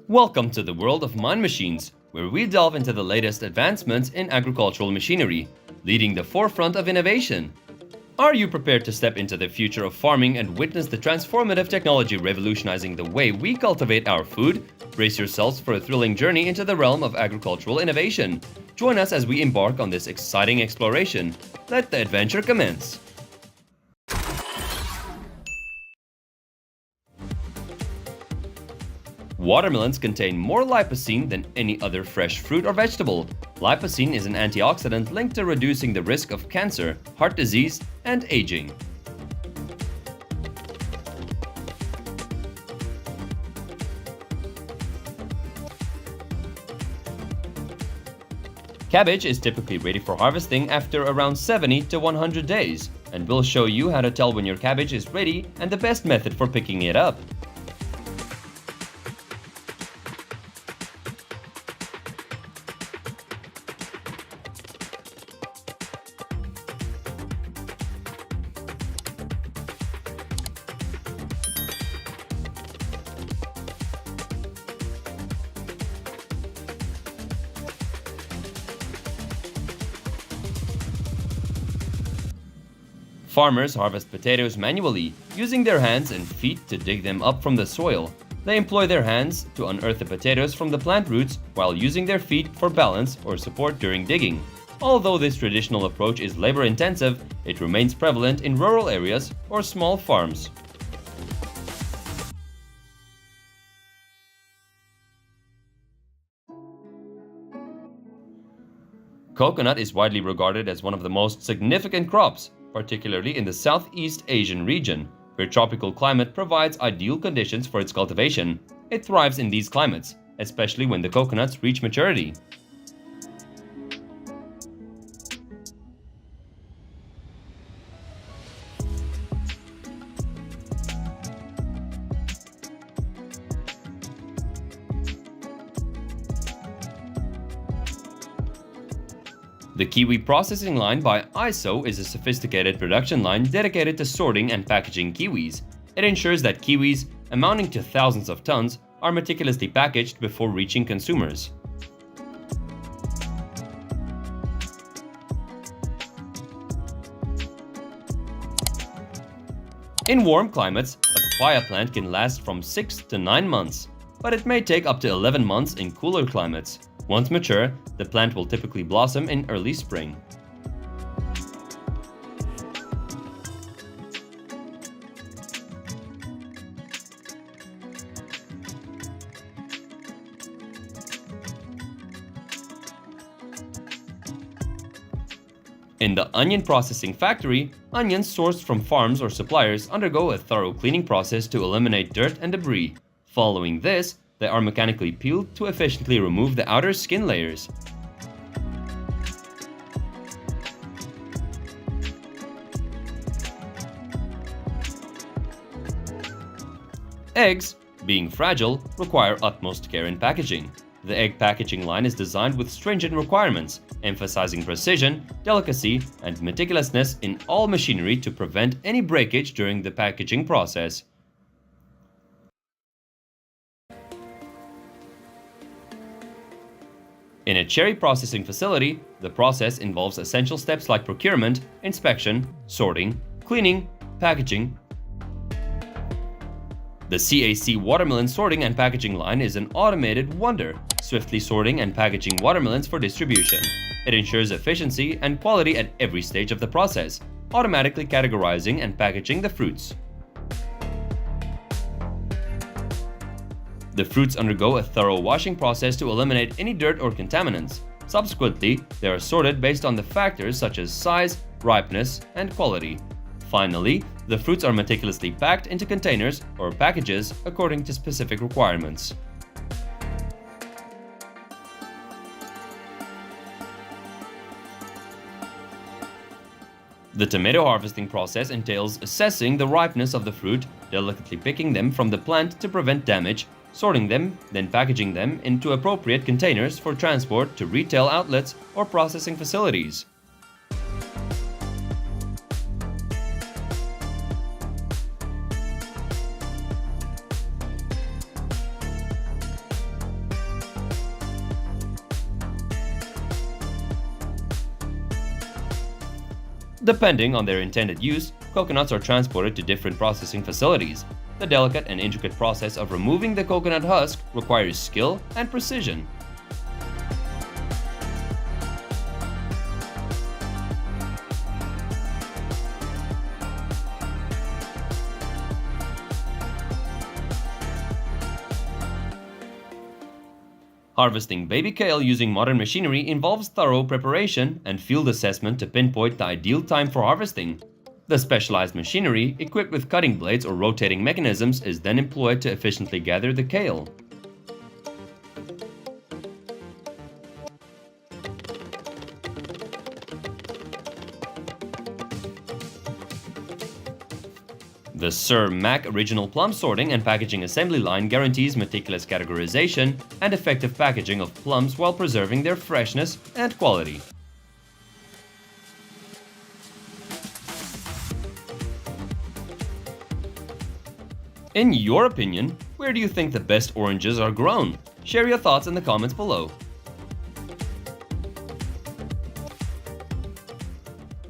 Welcome to the world of Mind Machines, where we delve into the latest advancements in agricultural machinery, leading the forefront of innovation. Are you prepared to step into the future of farming and witness the transformative technology revolutionizing the way we cultivate our food? Brace yourselves for a thrilling journey into the realm of agricultural innovation. Join us as we embark on this exciting exploration. Let the adventure commence. Watermelons contain more lipocene than any other fresh fruit or vegetable. Lipocene is an antioxidant linked to reducing the risk of cancer, heart disease, and aging. Cabbage is typically ready for harvesting after around 70 to 100 days, and we'll show you how to tell when your cabbage is ready and the best method for picking it up. Farmers harvest potatoes manually, using their hands and feet to dig them up from the soil. They employ their hands to unearth the potatoes from the plant roots while using their feet for balance or support during digging. Although this traditional approach is labor-intensive, it remains prevalent in rural areas or small farms. Coconut is widely regarded as one of the most significant crops, particularly in the Southeast Asian region, where tropical climate provides ideal conditions for its cultivation. It thrives in these climates, especially when the coconuts reach maturity. The kiwi processing line by ISO is a sophisticated production line dedicated to sorting and packaging kiwis. It ensures that kiwis, amounting to thousands of tons, are meticulously packaged before reaching consumers. In warm climates, a papaya plant can last from 6 to 9 months, but it may take up to 11 months in cooler climates. Once mature, the plant will typically blossom in early spring. In the onion processing factory, onions sourced from farms or suppliers undergo a thorough cleaning process to eliminate dirt and debris. Following this, they are mechanically peeled to efficiently remove the outer skin layers. Eggs, being fragile, require utmost care in packaging. The egg packaging line is designed with stringent requirements, emphasizing precision, delicacy, and meticulousness in all machinery to prevent any breakage during the packaging process. In a cherry processing facility, the process involves essential steps like procurement, inspection, sorting, cleaning, packaging. The CAC watermelon sorting and packaging line is an automated wonder, swiftly sorting and packaging watermelons for distribution. It ensures efficiency and quality at every stage of the process, automatically categorizing and packaging the fruits. The fruits undergo a thorough washing process to eliminate any dirt or contaminants. Subsequently, they are sorted based on the factors such as size, ripeness, and quality. Finally, the fruits are meticulously packed into containers or packages according to specific requirements. The tomato harvesting process entails assessing the ripeness of the fruit, delicately picking them from the plant to prevent damage, sorting them, then packaging them into appropriate containers for transport to retail outlets or processing facilities. Depending on their intended use, coconuts are transported to different processing facilities. The delicate and intricate process of removing the coconut husk requires skill and precision. Harvesting baby kale using modern machinery involves thorough preparation and field assessment to pinpoint the ideal time for harvesting. The specialized machinery, equipped with cutting blades or rotating mechanisms, is then employed to efficiently gather the kale. The Sir Mac Original Plum Sorting and Packaging Assembly line guarantees meticulous categorization and effective packaging of plums while preserving their freshness and quality. In your opinion, where do you think the best oranges are grown? Share your thoughts in the comments below.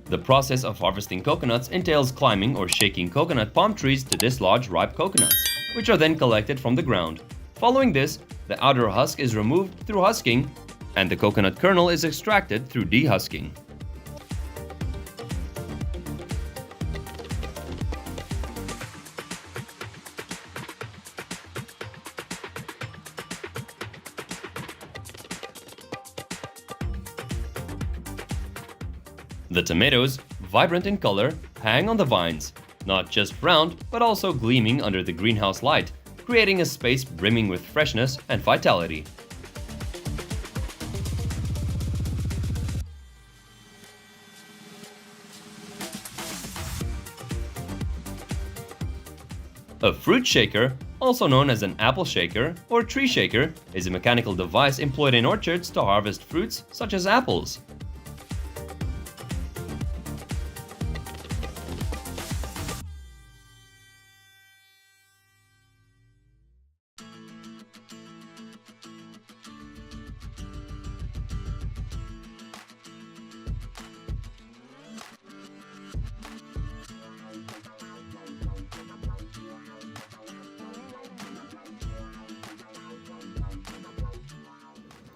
The process of harvesting coconuts entails climbing or shaking coconut palm trees to dislodge ripe coconuts, which are then collected from the ground. Following this, the outer husk is removed through husking, and the coconut kernel is extracted through dehusking. The tomatoes, vibrant in color, hang on the vines, not just round, but also gleaming under the greenhouse light, creating a space brimming with freshness and vitality. A fruit shaker, also known as an apple shaker or tree shaker, is a mechanical device employed in orchards to harvest fruits such as apples.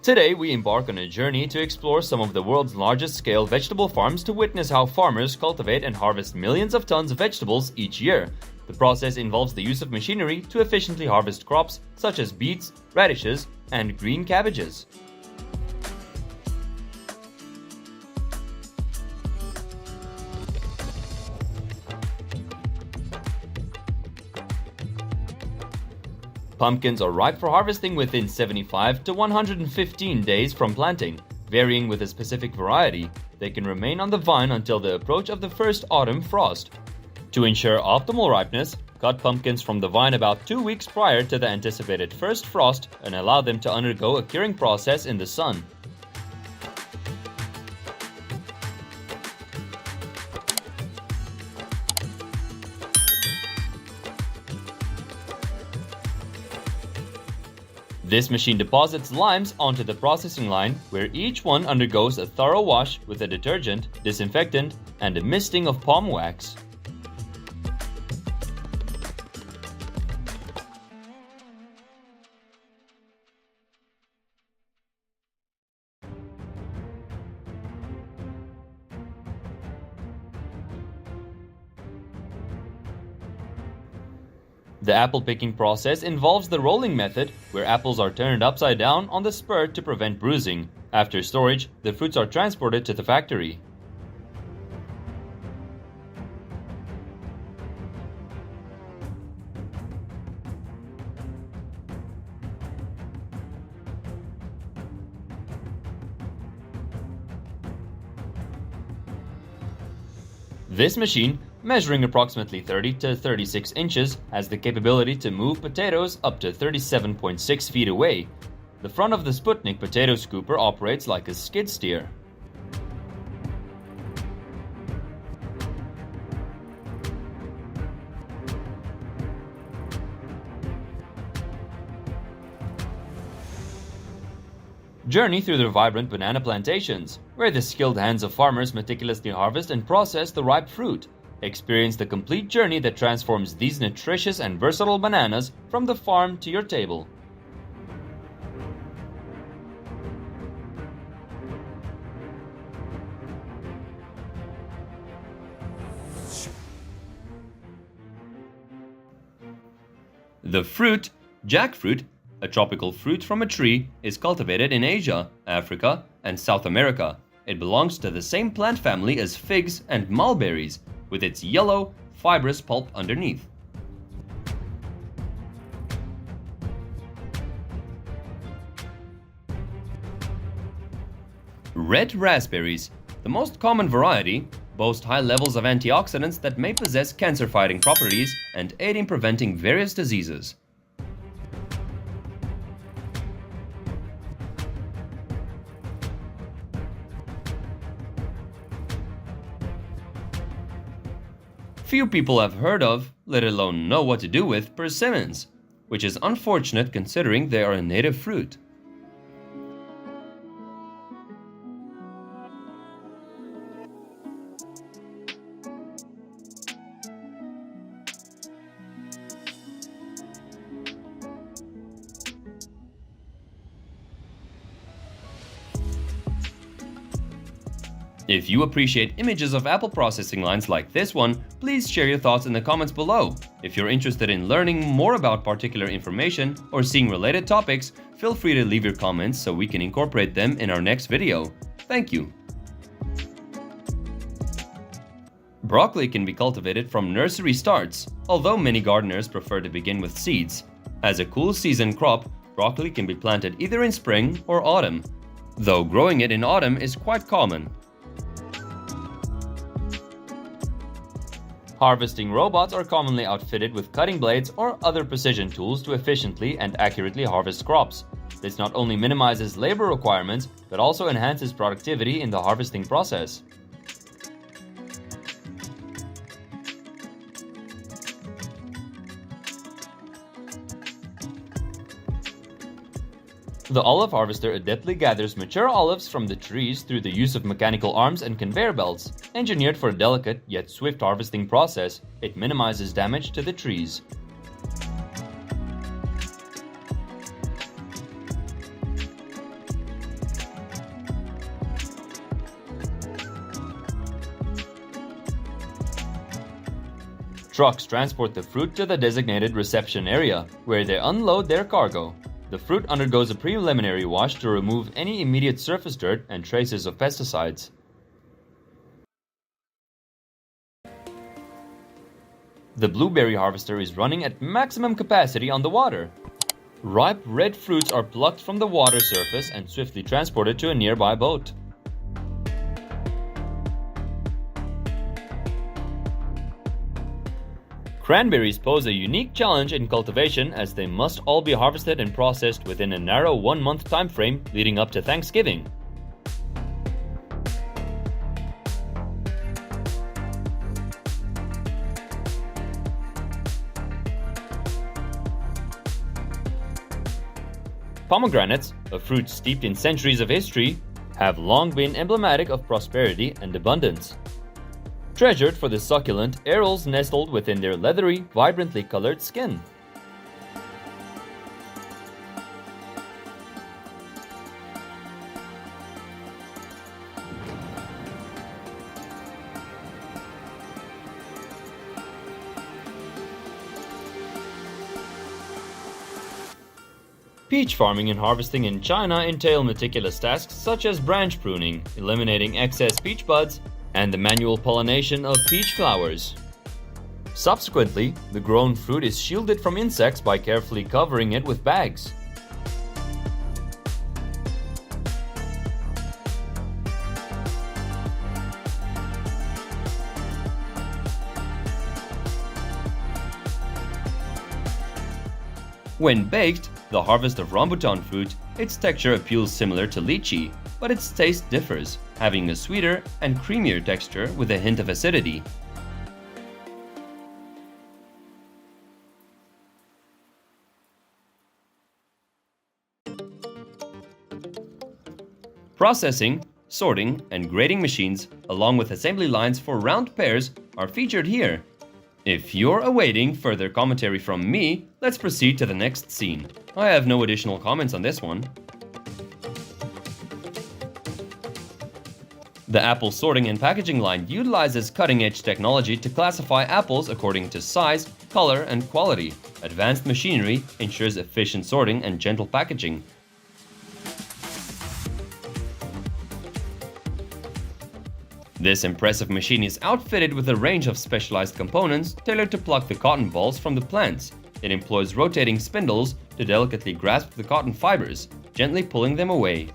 Today, we embark on a journey to explore some of the world's largest-scale vegetable farms to witness how farmers cultivate and harvest millions of tons of vegetables each year. The process involves the use of machinery to efficiently harvest crops such as beets, radishes, and green cabbages. Pumpkins are ripe for harvesting within 75 to 115 days from planting. Varying with a specific variety, they can remain on the vine until the approach of the first autumn frost. To ensure optimal ripeness, cut pumpkins from the vine about 2 weeks prior to the anticipated first frost and allow them to undergo a curing process in the sun. This machine deposits limes onto the processing line, where each one undergoes a thorough wash with a detergent, disinfectant, and a misting of palm wax. The apple picking process involves the rolling method, where apples are turned upside down on the spur to prevent bruising. After storage, the fruits are transported to the factory. This machine, measuring approximately 30 to 36 inches, has the capability to move potatoes up to 37.6 feet away. The front of the Sputnik potato scooper operates like a skid steer. Journey through the vibrant banana plantations, where the skilled hands of farmers meticulously harvest and process the ripe fruit. Experience the complete journey that transforms these nutritious and versatile bananas from the farm to your table. The fruit, jackfruit, a tropical fruit from a tree, is cultivated in Asia, Africa, and South America. It belongs to the same plant family as figs and mulberries, with its yellow, fibrous pulp underneath. Red raspberries, the most common variety, boast high levels of antioxidants that may possess cancer-fighting properties and aid in preventing various diseases. Few people have heard of, let alone know what to do with, persimmons, which is unfortunate considering they are a native fruit. If you appreciate images of apple processing lines like this one, please share your thoughts in the comments below. If you're interested in learning more about particular information or seeing related topics, feel free to leave your comments so we can incorporate them in our next video. Thank you. Broccoli can be cultivated from nursery starts, although many gardeners prefer to begin with seeds. As a cool season crop, broccoli can be planted either in spring or autumn, though growing it in autumn is quite common. Harvesting robots are commonly outfitted with cutting blades or other precision tools to efficiently and accurately harvest crops. This not only minimizes labor requirements, but also enhances productivity in the harvesting process. The olive harvester adeptly gathers mature olives from the trees through the use of mechanical arms and conveyor belts. Engineered for a delicate yet swift harvesting process, it minimizes damage to the trees. Trucks transport the fruit to the designated reception area, where they unload their cargo. The fruit undergoes a preliminary wash to remove any immediate surface dirt and traces of pesticides. The blueberry harvester is running at maximum capacity on the water. Ripe red fruits are plucked from the water surface and swiftly transported to a nearby boat. Cranberries pose a unique challenge in cultivation as they must all be harvested and processed within a narrow 1-month time frame leading up to Thanksgiving. Pomegranates, a fruit steeped in centuries of history, have long been emblematic of prosperity and abundance. Treasured for the succulent arils nestled within their leathery, vibrantly colored skin. Peach farming and harvesting in China entail meticulous tasks such as branch pruning, eliminating excess peach buds, and the manual pollination of peach flowers. Subsequently, the grown fruit is shielded from insects by carefully covering it with bags. When baked, the harvest of rambutan fruit, its texture appeals similar to lychee, but its taste differs, having a sweeter and creamier texture with a hint of acidity. Processing, sorting, and grading machines, along with assembly lines for round pears, are featured here. If you're awaiting further commentary from me, let's proceed to the next scene. I have no additional comments on this one. The apple sorting and packaging line utilizes cutting-edge technology to classify apples according to size, color, and quality. Advanced machinery ensures efficient sorting and gentle packaging. This impressive machine is outfitted with a range of specialized components tailored to pluck the cotton balls from the plants. It employs rotating spindles to delicately grasp the cotton fibers, gently pulling them away.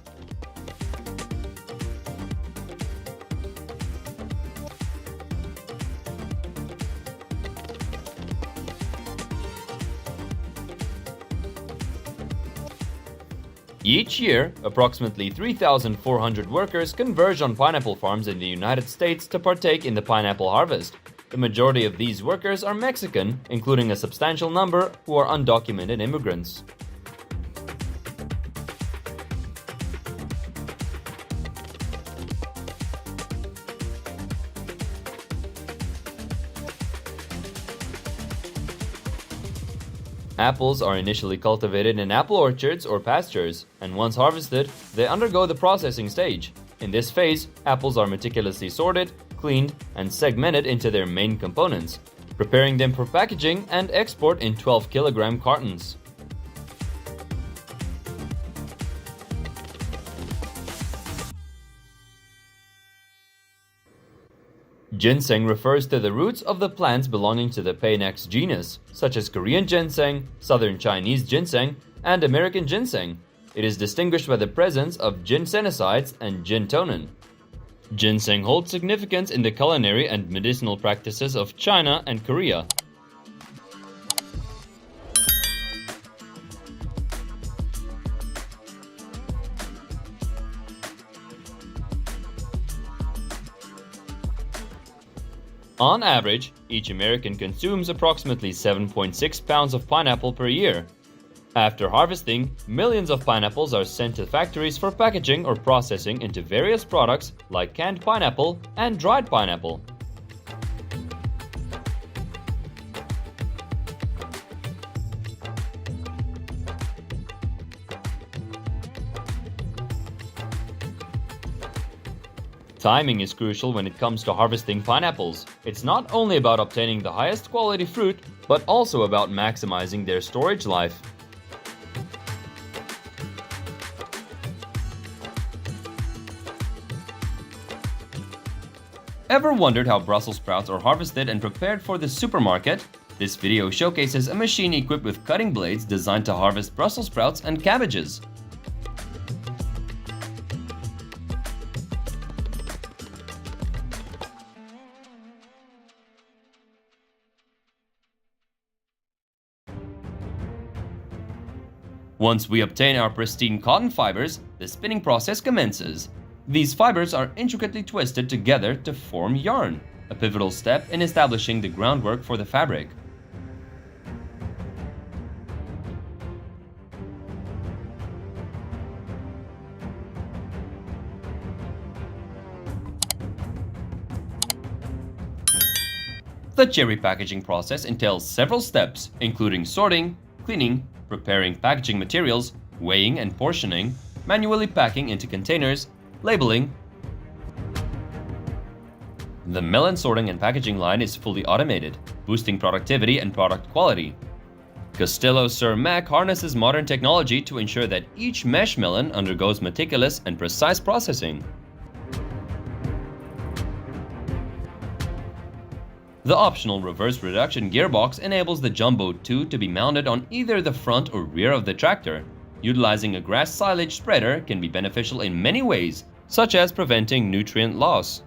Each year, approximately 3,400 workers converge on pineapple farms in the United States to partake in the pineapple harvest. The majority of these workers are Mexican, including a substantial number who are undocumented immigrants. Apples are initially cultivated in apple orchards or pastures, and once harvested, they undergo the processing stage. In this phase, apples are meticulously sorted, cleaned, and segmented into their main components, preparing them for packaging and export in 12-kilogram cartons. Ginseng refers to the roots of the plants belonging to the Panax genus, such as Korean ginseng, Southern Chinese ginseng, and American ginseng. It is distinguished by the presence of ginsenosides and gintonin. Ginseng holds significance in the culinary and medicinal practices of China and Korea. On average, each American consumes approximately 7.6 pounds of pineapple per year. After harvesting, millions of pineapples are sent to factories for packaging or processing into various products like canned pineapple and dried pineapple. Timing is crucial when it comes to harvesting pineapples. It's not only about obtaining the highest quality fruit, but also about maximizing their storage life. Ever wondered how Brussels sprouts are harvested and prepared for the supermarket? This video showcases a machine equipped with cutting blades designed to harvest Brussels sprouts and cabbages. Once we obtain our pristine cotton fibers, the spinning process commences. These fibers are intricately twisted together to form yarn, a pivotal step in establishing the groundwork for the fabric. The cherry packaging process entails several steps, including sorting, cleaning, preparing packaging materials, weighing and portioning, manually packing into containers, labeling. The melon sorting and packaging line is fully automated, boosting productivity and product quality. Costello Sir Mac harnesses modern technology to ensure that each mesh melon undergoes meticulous and precise processing. The optional reverse reduction gearbox enables the Jumbo 2 to be mounted on either the front or rear of the tractor. Utilizing a grass silage spreader can be beneficial in many ways, such as preventing nutrient loss.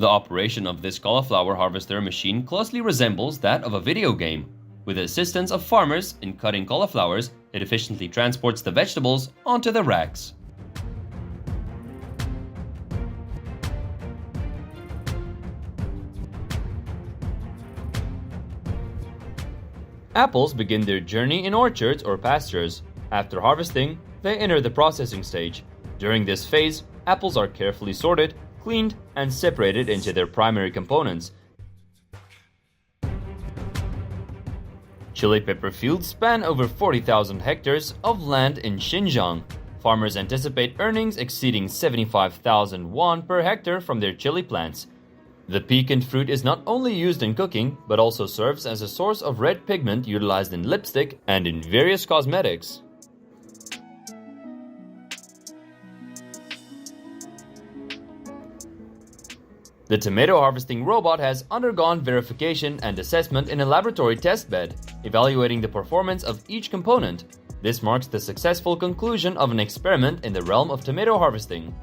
The operation of this cauliflower harvester machine closely resembles that of a video game. With the assistance of farmers in cutting cauliflowers, it efficiently transports the vegetables onto the racks. Apples begin their journey in orchards or pastures. After harvesting, they enter the processing stage. During this phase, apples are carefully sorted, cleaned, and separated into their primary components. Chili pepper fields span over 40,000 hectares of land in Xinjiang. Farmers anticipate earnings exceeding 75,000 won per hectare from their chili plants. The piquant fruit is not only used in cooking, but also serves as a source of red pigment utilized in lipstick and in various cosmetics. The tomato harvesting robot has undergone verification and assessment in a laboratory test bed, evaluating the performance of each component. This marks the successful conclusion of an experiment in the realm of tomato harvesting.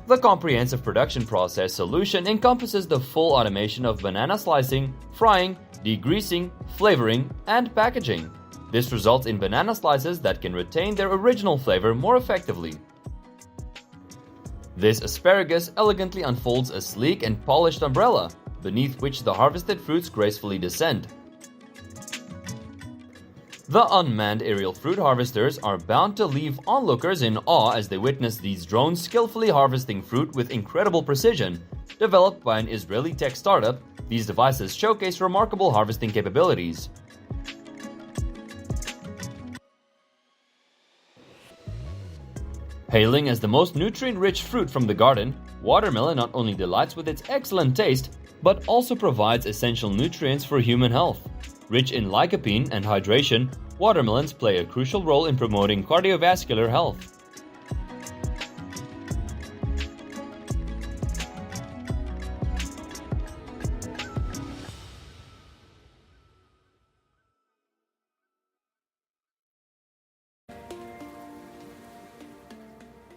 The comprehensive production process solution encompasses the full automation of banana slicing, frying, degreasing, flavoring, and packaging. This results in banana slices that can retain their original flavor more effectively. This asparagus elegantly unfolds a sleek and polished umbrella, beneath which the harvested fruits gracefully descend. The unmanned aerial fruit harvesters are bound to leave onlookers in awe as they witness these drones skillfully harvesting fruit with incredible precision. Developed by an Israeli tech startup, these devices showcase remarkable harvesting capabilities. Hailing as the most nutrient-rich fruit from the garden, watermelon not only delights with its excellent taste, but also provides essential nutrients for human health. Rich in lycopene and hydration, watermelons play a crucial role in promoting cardiovascular health.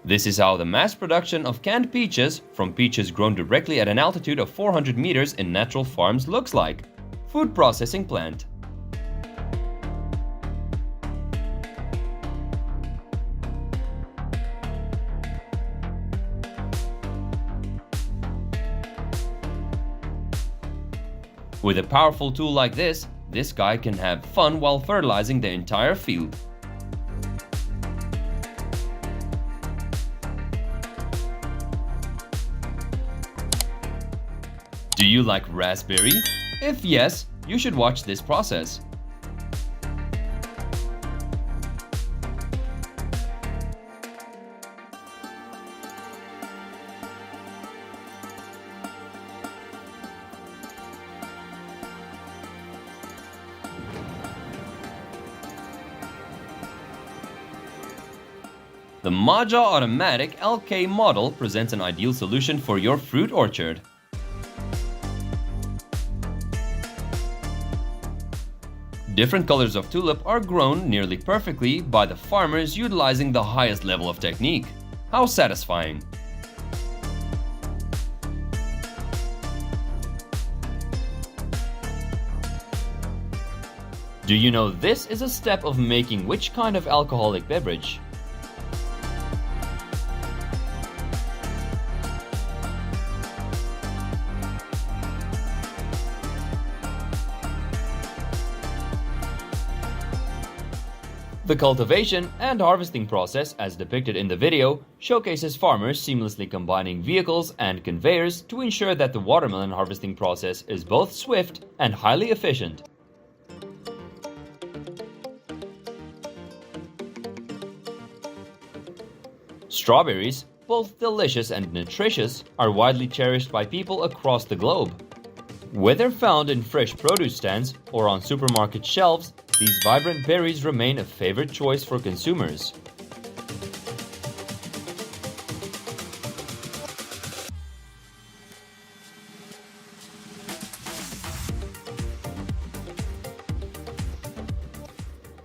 This is how the mass production of canned peaches from peaches grown directly at an altitude of 400 meters in natural farms looks like. Food processing plant. With a powerful tool like this guy can have fun while fertilizing the entire field. Do you like raspberry? If yes, you should watch this process. The Maja Automatic LK model presents an ideal solution for your fruit orchard. Different colors of tulip are grown nearly perfectly by the farmers utilizing the highest level of technique. How satisfying! Do you know this is a step of making which kind of alcoholic beverage? The cultivation and harvesting process, as depicted in the video, showcases farmers seamlessly combining vehicles and conveyors to ensure that the watermelon harvesting process is both swift and highly efficient. Strawberries, both delicious and nutritious, are widely cherished by people across the globe. Whether found in fresh produce stands or on supermarket shelves, these vibrant berries remain a favorite choice for consumers.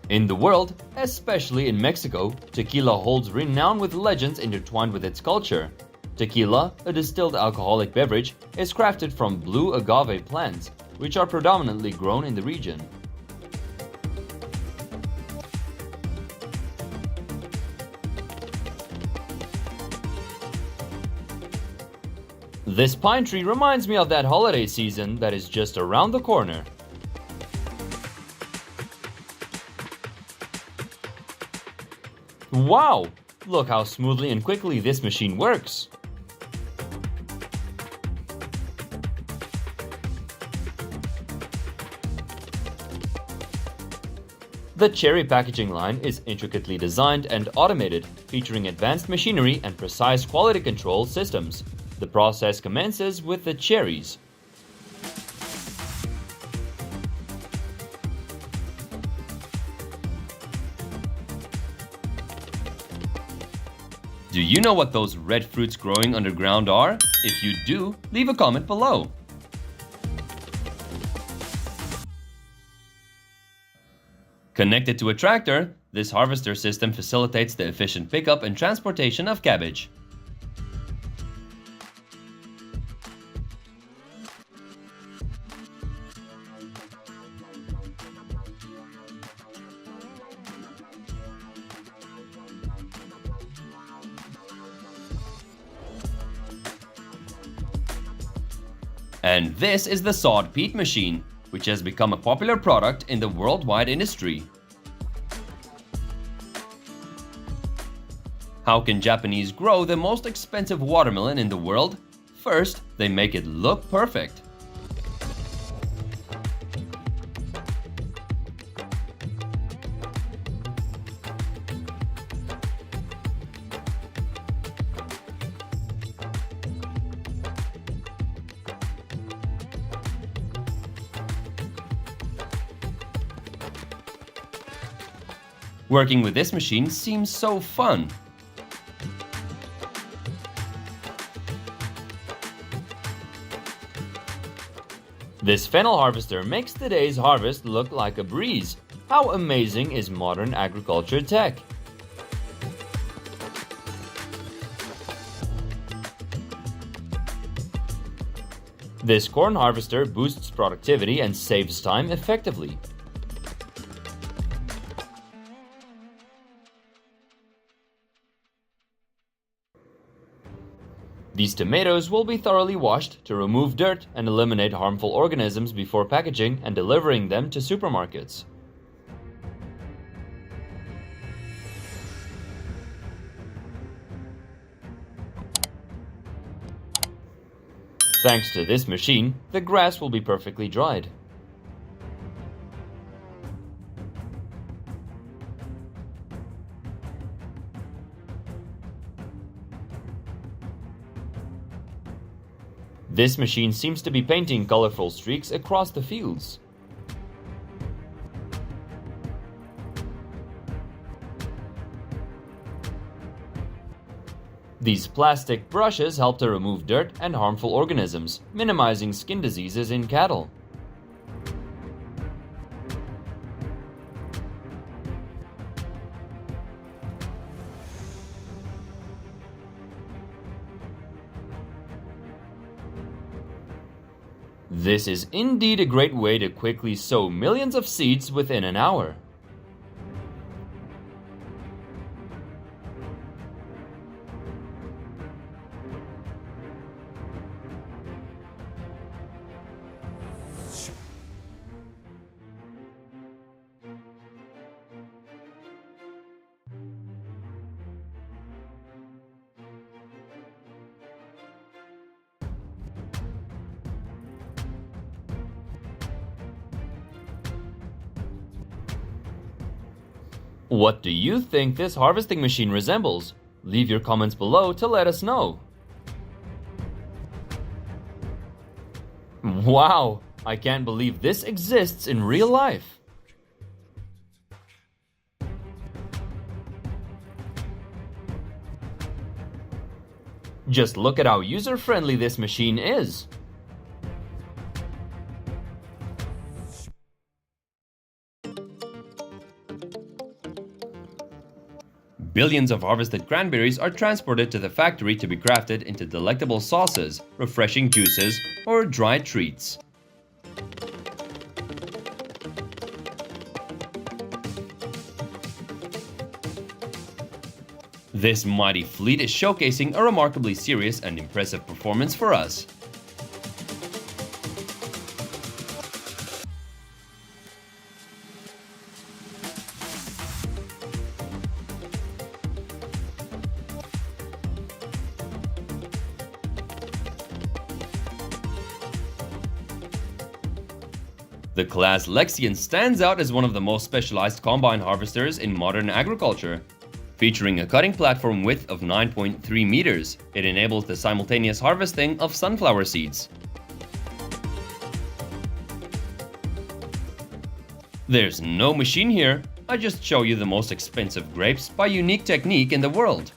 In the world, especially in Mexico, tequila holds renown with legends intertwined with its culture. Tequila, a distilled alcoholic beverage, is crafted from blue agave plants, which are predominantly grown in the region. This pine tree reminds me of that holiday season that is just around the corner. Wow! Look how smoothly and quickly this machine works. The cherry packaging line is intricately designed and automated, featuring advanced machinery and precise quality control systems. The process commences with the cherries. Do you know what those red fruits growing underground are? If you do, leave a comment below. Connected to a tractor, this harvester system facilitates the efficient pickup and transportation of cabbage. And this is the sawed peat machine, which has become a popular product in the worldwide industry. How can Japanese grow the most expensive watermelon in the world? First, they make it look perfect. Working with this machine seems so fun. This fennel harvester makes today's harvest look like a breeze. How amazing is modern agriculture tech? This corn harvester boosts productivity and saves time effectively. These tomatoes will be thoroughly washed to remove dirt and eliminate harmful organisms before packaging and delivering them to supermarkets. Thanks to this machine, the grass will be perfectly dried. This machine seems to be painting colorful streaks across the fields. These plastic brushes help to remove dirt and harmful organisms, minimizing skin diseases in cattle. This is indeed a great way to quickly sow millions of seeds within an hour. What do you think this harvesting machine resembles? Leave your comments below to let us know. Wow, I can't believe this exists in real life. Just look at how user-friendly this machine is. Billions of harvested cranberries are transported to the factory to be crafted into delectable sauces, refreshing juices, or dried treats. This mighty fleet is showcasing a remarkably serious and impressive performance for us. The class Lexion stands out as one of the most specialized combine harvesters in modern agriculture. Featuring a cutting platform width of 9.3 meters, it enables the simultaneous harvesting of sunflower seeds. There's no machine here, I just show you the most expensive grapes by unique technique in the world.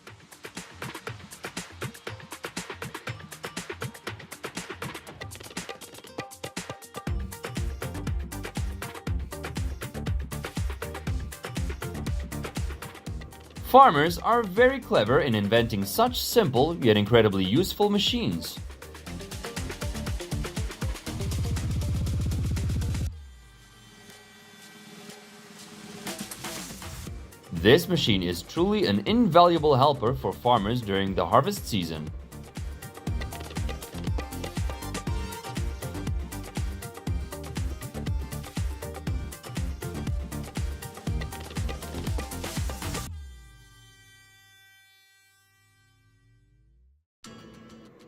Farmers are very clever in inventing such simple yet incredibly useful machines. This machine is truly an invaluable helper for farmers during the harvest season.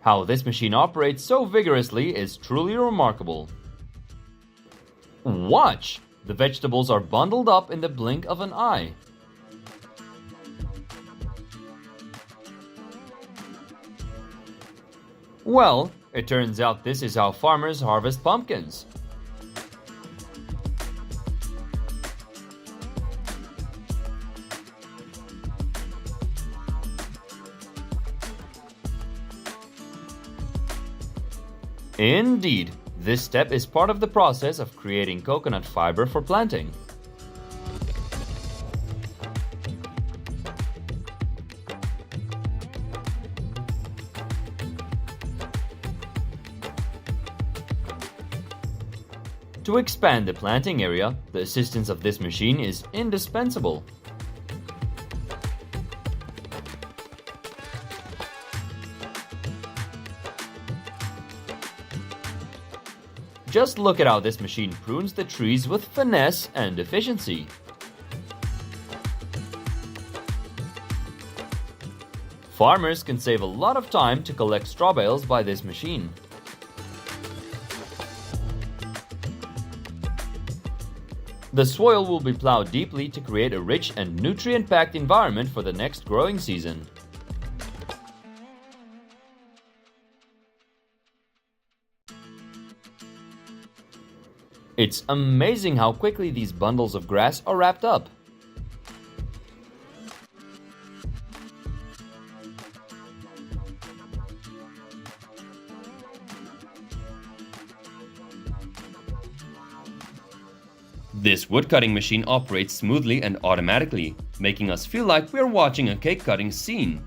How this machine operates so vigorously is truly remarkable. Watch! The vegetables are bundled up in the blink of an eye. Well, it turns out this is how farmers harvest pumpkins. Indeed, this step is part of the process of creating coconut fiber for planting. To expand the planting area, the assistance of this machine is indispensable. Just look at how this machine prunes the trees with finesse and efficiency. Farmers can save a lot of time to collect straw bales by this machine. The soil will be plowed deeply to create a rich and nutrient-packed environment for the next growing season. It's amazing how quickly these bundles of grass are wrapped up. This wood-cutting machine operates smoothly and automatically, making us feel like we're watching a cake-cutting scene.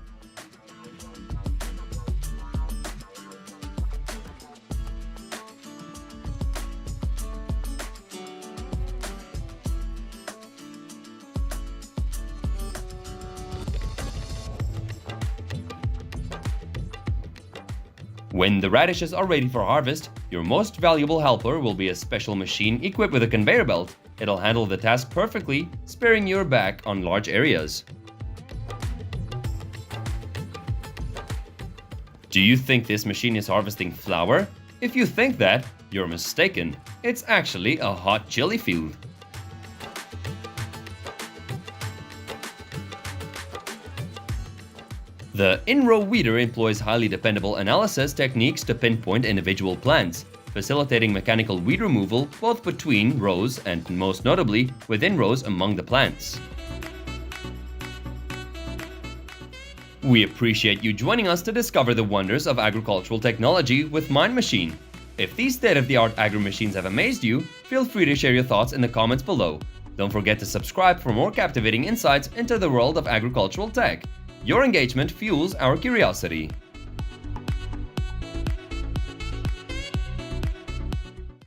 When the radishes are ready for harvest, your most valuable helper will be a special machine equipped with a conveyor belt. It'll handle the task perfectly, sparing your back on large areas. Do you think this machine is harvesting flour? If you think that, you're mistaken. It's actually a hot chili field. The in-row weeder employs highly dependable analysis techniques to pinpoint individual plants, facilitating mechanical weed removal both between rows and, most notably, within rows among the plants. We appreciate you joining us to discover the wonders of agricultural technology with Mind Machine. If these state-of-the-art agri-machines have amazed you, feel free to share your thoughts in the comments below. Don't forget to subscribe for more captivating insights into the world of agricultural tech. Your engagement fuels our curiosity.